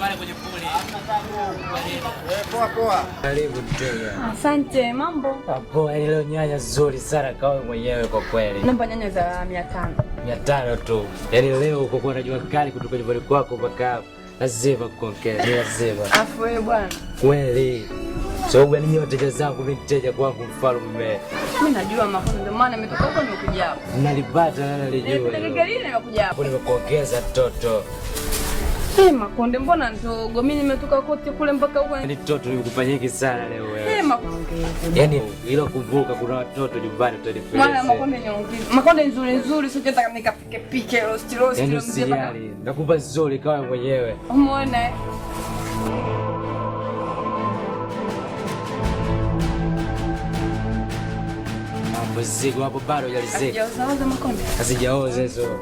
pale kwenye puli. Poa poa. Karibu tena. Asante, mambo? Poa, leo nyanya nzuri sana kawe mwenyewe kwa kweli. Naomba nyanya za 500. 500 tu. Yaani leo uko kwa unajua kali kutoka nyumbani kwako mpaka lazima kuongea. Ni lazima. Afu wewe bwana. Kweli. Sababu ni wateja zangu, mimi mteja kwangu mfalme. Mimi najua mafundo ndio maana nimetoka huko nimekuja hapa. Nalipata na nalijua. Nilikuja nimekuja hapa. Nimekuongeza toto. Makonde mbona ndogo? Mimi nimetoka kote kule mpaka huko. Ni toto nimekufanyiki sana leo wewe. Makonde. Yaani hilo kumbuka kuna watoto nyumbani utanifanya. Mwana makonde nyongeza. Makonde nzuri sio nataka nikapike pike roast yaani usijali. Nakupa nzuri kawe mwenyewe. Umeona? Mzigo hapo bado hujalizeka. Hazijaoza makonde. Hazijaoza hizo.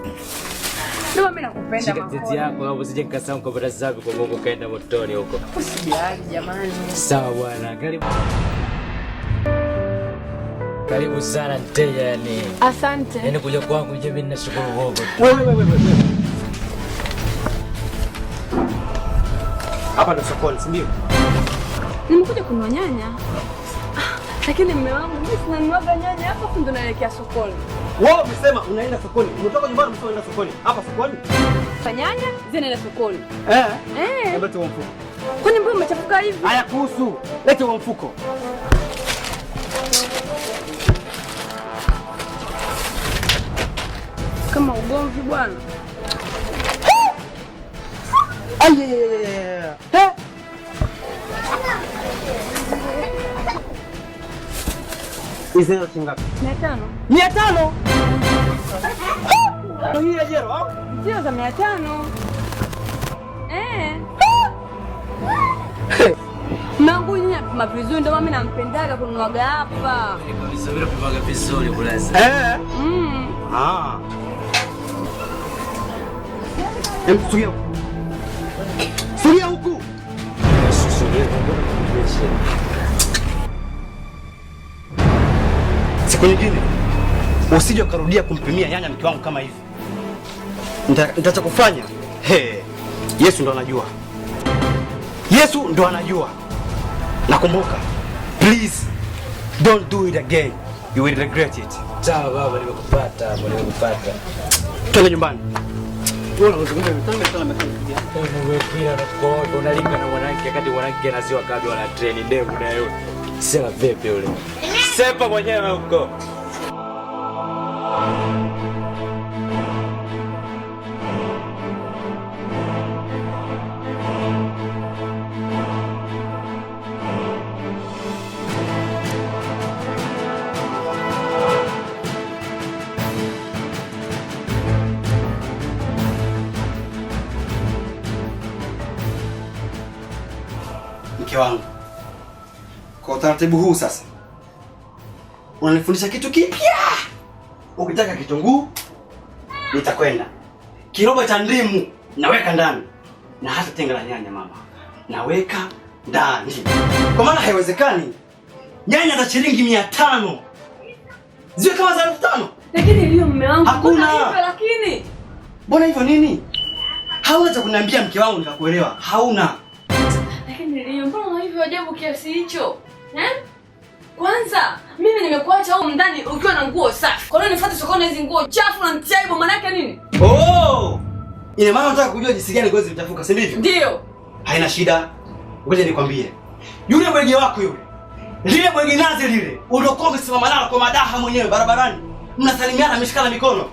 Ndio mimi nakupenda makonde. Shika yako hapo usije nikasahau kwa barabara zako kwa Mungu kaenda motoni huko. Usijali jamani. Sawa bwana. Karibu. Karibu sana mteja yani. Asante. Yaani kuja kwangu je mimi ninashukuru Mungu. Wewe. Hapa ndo sokoni, si ndio? Nimekuja kununua nyanya. Lakini mume wangu mimi sina nuaga nyanya hapa ndo naelekea sokoni. Wewe umesema unaenda sokoni. Umetoka nyumbani umesema unaenda sokoni. Hapa sokoni? Nyanya zinaenda sokoni. Hebu toa mfuko. Kwani mbona umechafuka hivi? Haya kuhusu. Leta huo mfuko. Kama ugomvi bwana. Aye. Hizi ni ngapi? 500. 500? Hii ya jero au? Sio za 500. Mangu nyanya mapizuri ndio mimi nampendaga kunuaga hapa. Vizuri kuvaga vizuri kulaza. Sogea huku. Sogea huku. Siku nyingine usije ukarudia kumpimia nyanya mke wangu kama hivi. Nitacha kufanya. Yesu ndo anajua. Yesu ndo anajua. Nakumbuka. Please don't do it again. You will regret it. Sawa baba, nimekupata. Twende nyumbani. Unalinga na mwanamke wakati mwanamke anaziwa kabla wala treni demu na yule. Sema vipi yule? Sepa mwenyewe huko. Mke wangu, kwa utaratibu huu sasa unanifundisha kitu kipya. Ukitaka kitunguu nitakwenda, kiroba cha ndimu naweka ndani, na hata tenga la nyanya mama naweka ndani, kwa maana haiwezekani nyanya za shilingi 500 ziwe kama za 5,000. Lakini hiyo mume wangu hakuna hivyo. Lakini mbona hivyo nini? Hauna cha kuniambia mke wangu nikakuelewa. Hauna. Lakini hiyo mbona hivyo ajabu kiasi hicho? Kwanza mimi nimekuacha huko ndani ukiwa na nguo safi. Kwa nini nifuate sokoni hizo nguo chafu na mtaibu, maana yake nini? Ina maana unataka kujua jinsi gani ngozi zitafuka, si ndivyo? Ndio. Haina shida. Ngoja nikwambie. Yule bwege wako yule. Lile bwege nazi lile. Uliokuwa umesimama nalo kwa madaha mwenyewe barabarani. Mnasalimiana mishikana mikono.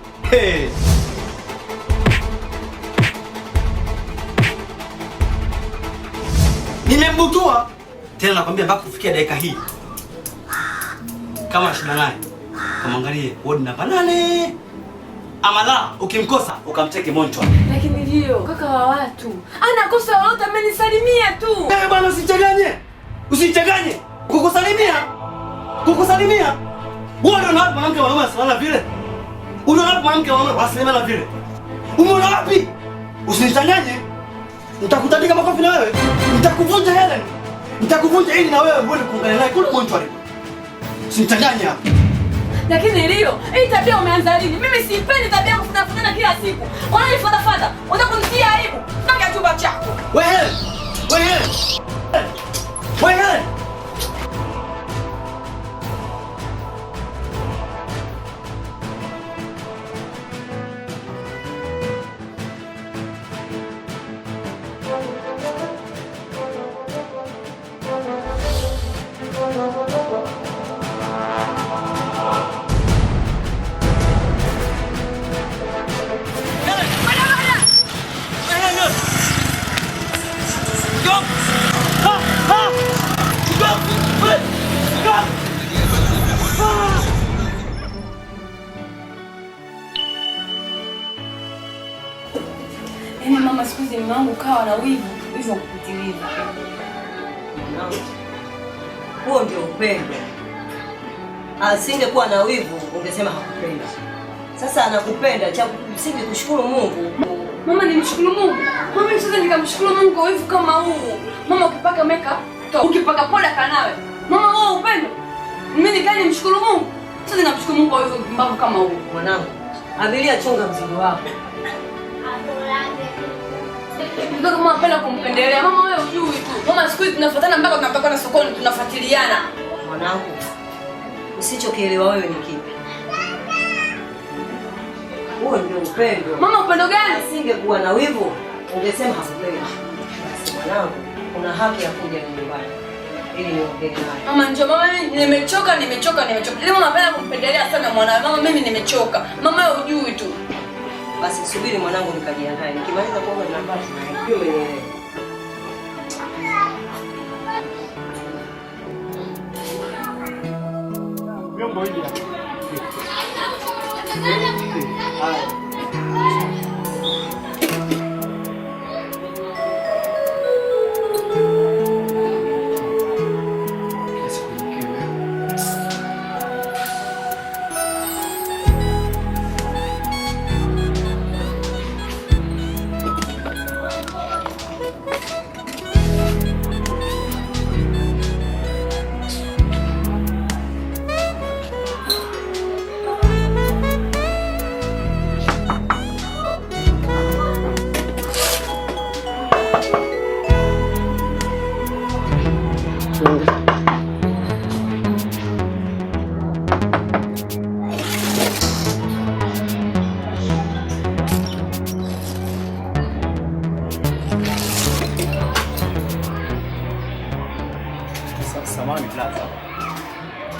Nimembutua. Tena nakwambia mpaka kufikia dakika hii. Kama shida naye. Kamwangalie wodi namba 8. Ama la, ukimkosa ukamcheke monchwa. Lakini ndio kaka wa watu. Ana kosa lolote, amenisalimia tu. Bwana usichanganye. Usichanganye. Kukusalimia. Wewe unaona mwanamke mwanaume asalala vile? Unaona mwanamke mwanaume asalala vile? Umeona wapi? Usinichanganye. Nitakutandika makofi na wewe. Nitakuvunja Helen. Nitakuvunja ili na wewe uone kuangalia naye kule monchwa. Usinichanganye hapa. Lakini Leo, hii tabia umeanza lini? Mimi sipendi tabia ya kufuta kila siku. Kwa nini fuata? Unataka kunitia aibu? Mpaka chumba chako. Wewe Yaani mama, siku hizi mume wangu kawa na wivu wa kupitiliza. Huo ndio upendo. Asingekuwa na wivu ungesema hakupenda. Sasa anakupenda, cha msingi kushukuru Mungu. Mama, nimshukuru Mungu. Mama, sasa nikamshukuru Mungu kwa wivu kama huu. Mama, ukipaka makeup, ukipaka poda kanawe. Mama, wewe upendo. Mimi nikae nimshukuru Mungu. Sasa nikamshukuru Mungu kwa wivu mbavu kama huu. Mwanangu, abilia chunga mzigo wako. Ndio kama napenda kumpendelea. Mama, wewe hujui tu. Mama, siku hizi tunafuatana mpaka tunapaka na sokoni, tunafuatiliana. Mwanangu, usichokielewa wewe ni kipi? Huo ndio upendo. Mama, upendo gani? Asingekuwa na wivu ungesema hakupenda. Mwanangu, una haki ya kuja nyumbani ili niongee naye. Mama, njoo mama, mimi nimechoka. Leo mama anapenda kumpendelea sana mwanawe. Mama, mimi nimechoka. Mama, wewe hujui tu. Basi subiri mwanangu nikajiandae. Nikimaliza kuoga navaa hiyo mwenyewe. Vyombo hivi. Samahani blaza.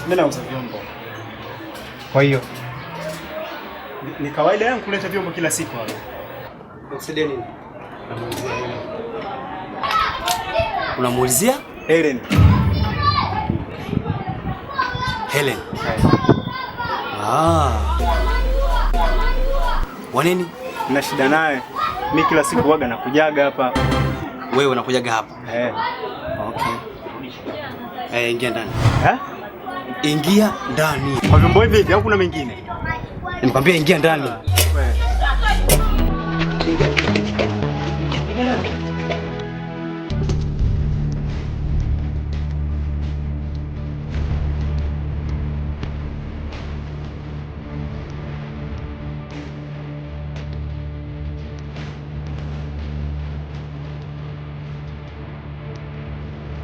Mimi nauza vyombo. Kwa hiyo ni kawaida yangu kuleta vyombo kila siku hapa. Unakusudia nini? Namuulizia Helen. Unamuulizia? Helen. Helen. Wanini? Nina shida naye. Mimi kila siku waga nakujaga hapa. Wewe unakujaga hapa? Okay. Ingia ndani. Ingia ndani. Kwa vyombo hivi au kuna mengine? Nimekwambia ingia ndani.